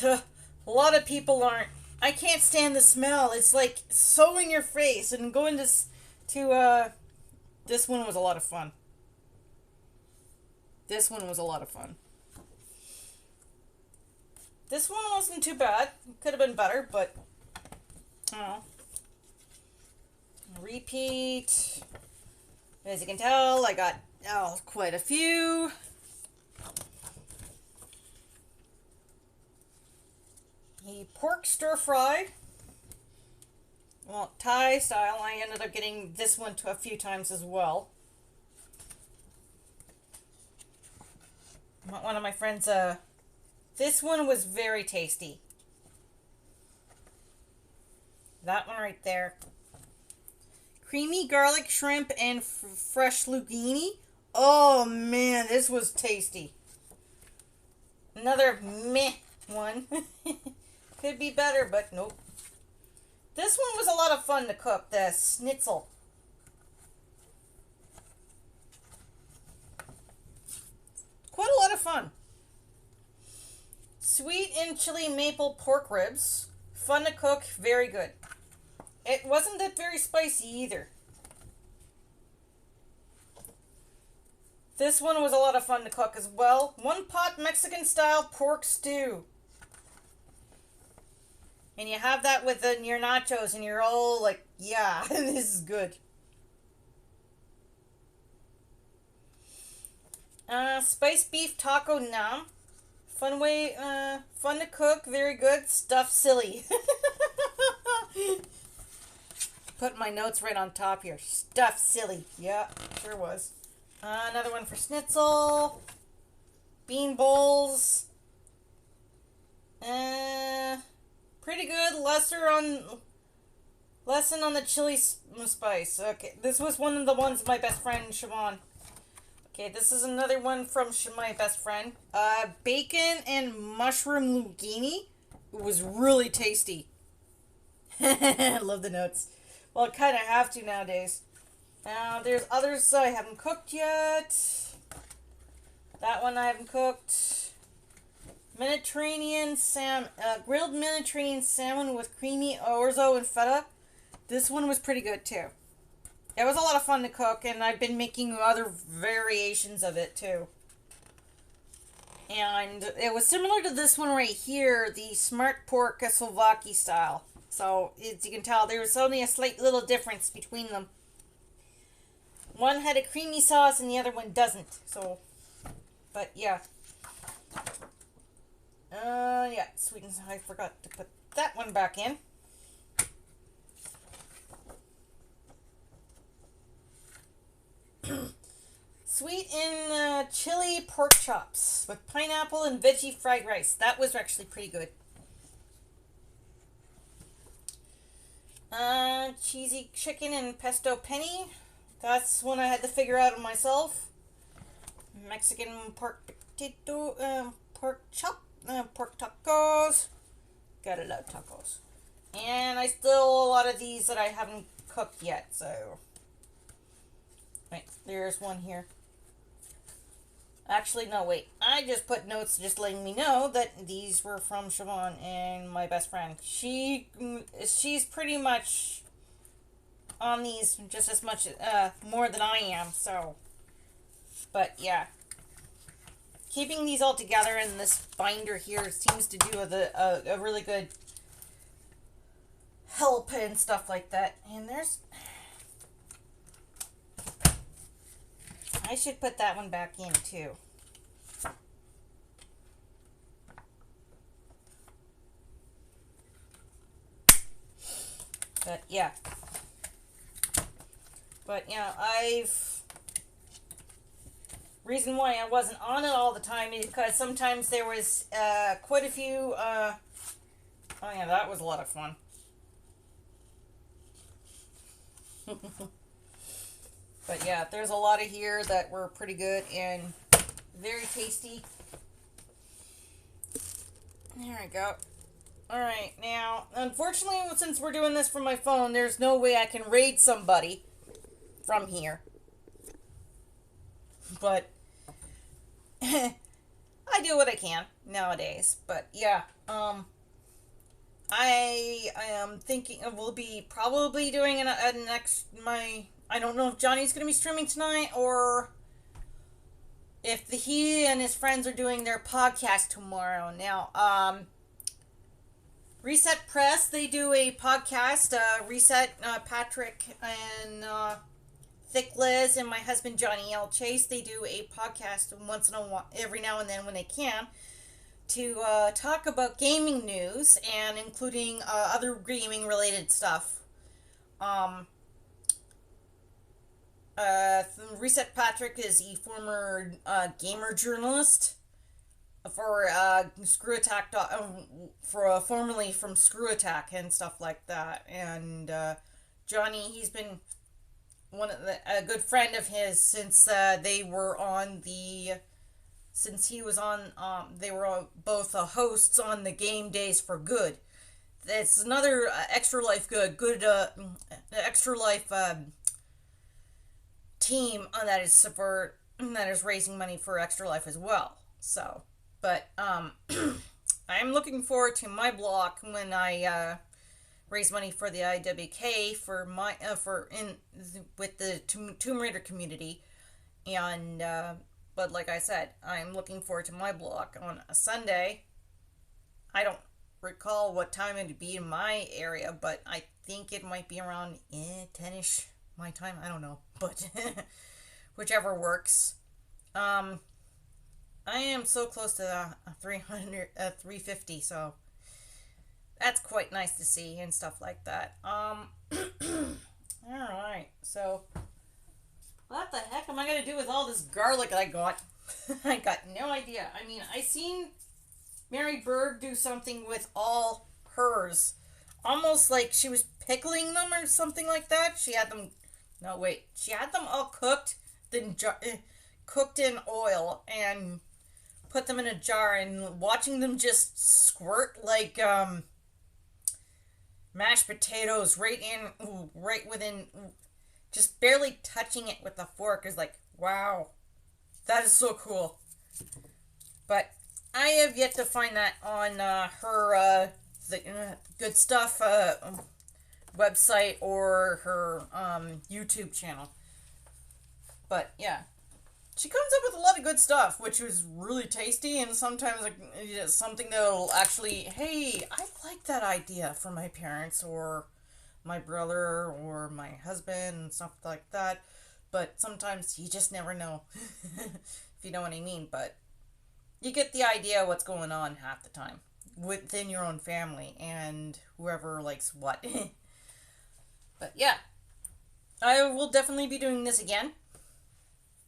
A lot of people aren't. I can't stand the smell. It's like so in your face. And going to this one was a lot of fun. This one was a lot of fun. This one wasn't too bad. Could have been better, but I don't know. Repeat. As you can tell, I got quite a few. The pork stir fry. Well, Thai style. I ended up getting this one a few times as well. One of my friends, this one was very tasty. That one right there. Creamy garlic shrimp and fresh linguine. Oh man, this was tasty. Another meh one. Could be better, but nope. This one was a lot of fun to cook, the schnitzel. Quite a lot of fun. Sweet and chili maple pork ribs. Fun to cook, very good. It wasn't that very spicy either. This one was a lot of fun to cook as well. One pot Mexican style pork stew. And you have that with your nachos and you're all like, yeah, this is good. Spiced beef taco nam. Fun to cook, very good. Stuffed silly. Put my notes right on top here. Stuffed silly. Yeah, sure was. Another one for schnitzel. Bean bowls. Uh, Pretty good. Lesson on the chili spice. Okay, this was one of the ones my best friend Siobhan. Okay, this is another one from my best friend. Bacon and mushroom linguine. It was really tasty. I love the notes. Well, I kind of have to nowadays. Now, there's others I haven't cooked yet. That one I haven't cooked. Grilled Mediterranean salmon with creamy orzo and feta. This one was pretty good too. It was a lot of fun to cook, and I've been making other variations of it too. And it was similar to this one right here, the smart pork Slovaki style. So, as you can tell, there was only a slight little difference between them. One had a creamy sauce and the other one doesn't. So, but yeah. Yeah, sweet and I forgot to put that one back in. Sweet and chili pork chops with pineapple and veggie fried rice. That was actually pretty good. Cheesy chicken and pesto penne. That's one I had to figure out myself. Mexican pork potato, pork chop, pork tacos. Gotta love tacos. And I still a lot of these that I haven't cooked yet, so. Right, there's one here. Actually, no, wait. I just put notes just letting me know that these were from Siobhan and my best friend. She's pretty much on these just as much, more than I am, so. But, yeah. Keeping these all together in this binder here seems to do a really good help and stuff like that. And there's... I should put that one back in, too. But, yeah. But, yeah, reason why I wasn't on it all the time is because sometimes there was, quite a few, oh yeah, that was a lot of fun. But yeah, there's a lot of here that were pretty good and very tasty. There we go. Alright, now, unfortunately, since we're doing this from my phone, there's no way I can raid somebody from here. But, I do what I can nowadays. But, yeah, I am thinking we'll be probably doing I don't know if Johnny's going to be streaming tonight or if he and his friends are doing their podcast tomorrow. Now, Reset Press, they do a podcast. Reset, Patrick and Thick Liz and my husband Johnny L. Chase, they do a podcast once in a while, every now and then when they can, to talk about gaming news and including other gaming related stuff. Reset Patrick is a former gamer journalist for Screw Attack, formerly from Screw Attack and stuff like that. And Johnny, he's been a good friend of his since they were on since he was on, they were both hosts on the Game Days for Good. It's another Extra Life Extra Life team that is raising money for Extra Life as well. So, but I'm looking forward to my block when I raise money for the IWK for my with the Tomb Raider community, and but like I said, I'm looking forward to my block on a Sunday. I don't recall what time it'd be in my area, but I think it might be around 10ish my time. I don't know, but whichever works. I am so close to 350, so that's quite nice to see and stuff like that. Alright, so what the heck am I gonna do with all this garlic I got? I got no idea. I mean, I seen Mary Berg do something with all hers. Almost like she was pickling them or something like that. She had them, no wait, she had them all cooked, then cooked in oil and put them in a jar, and watching them just squirt like mashed potatoes right within, just barely touching it with a fork is like, wow, that is so cool. But I have yet to find that on her Good Stuff website or her YouTube channel. But yeah, she comes up with a lot of good stuff, which was really tasty, and sometimes something that'll actually, hey, I like that idea for my parents or my brother or my husband and stuff like that. But sometimes you just never know, if you know what I mean. But you get the idea of what's going on half the time within your own family and whoever likes what. But yeah, I will definitely be doing this again.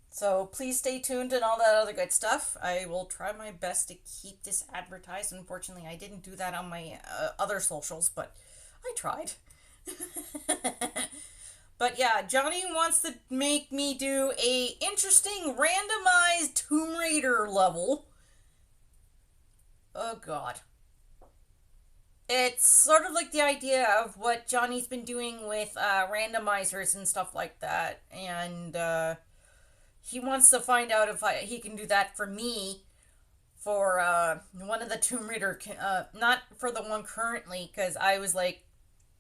So please stay tuned and all that other good stuff. I will try my best to keep this advertised. Unfortunately, I didn't do that on my other socials, but I tried. But yeah, Johnny wants to make me do a interesting randomized Tomb Raider level. Oh god. It's sort of like the idea of what Johnny's been doing with randomizers and stuff like that. And he wants to find out if he can do that for me for one of the Tomb Raider, not for the one currently, because I was like,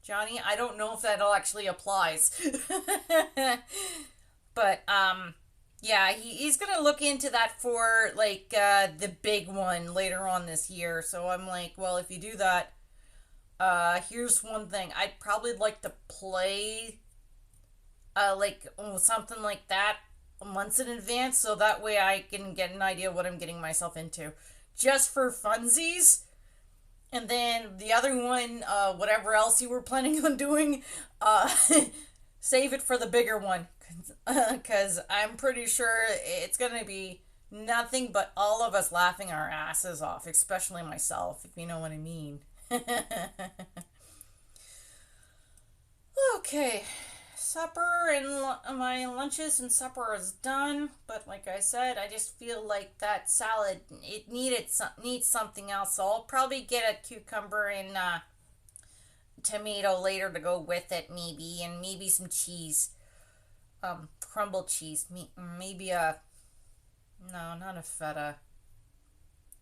Johnny, I don't know if that actually applies. But yeah, he's gonna look into that for like the big one later on this year. So I'm like, well, if you do that, here's one thing. I'd probably like to play like something like that months in advance, so that way I can get an idea what I'm getting myself into, just for funsies. And then the other one, whatever else you were planning on doing, save it for the bigger one, because I'm pretty sure it's gonna be nothing but all of us laughing our asses off, especially myself, if you know what I mean. Okay, supper and my lunches and supper is done, but like I said, I just feel like that salad, it needs something else, so I'll probably get a cucumber and tomato later to go with it, maybe, and maybe some cheese, crumbled cheese, maybe no, not a feta.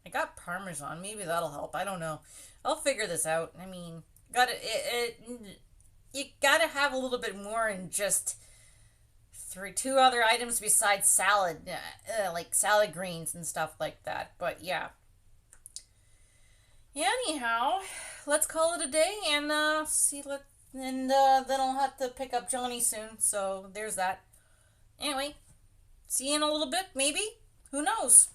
I got Parmesan, maybe that'll help, I don't know. I'll figure this out. I mean, you gotta have a little bit more than just two other items besides salad, like salad greens and stuff like that. But yeah. Anyhow, let's call it a day and then I'll have to pick up Johnny soon. So there's that. Anyway, see you in a little bit, maybe. Who knows?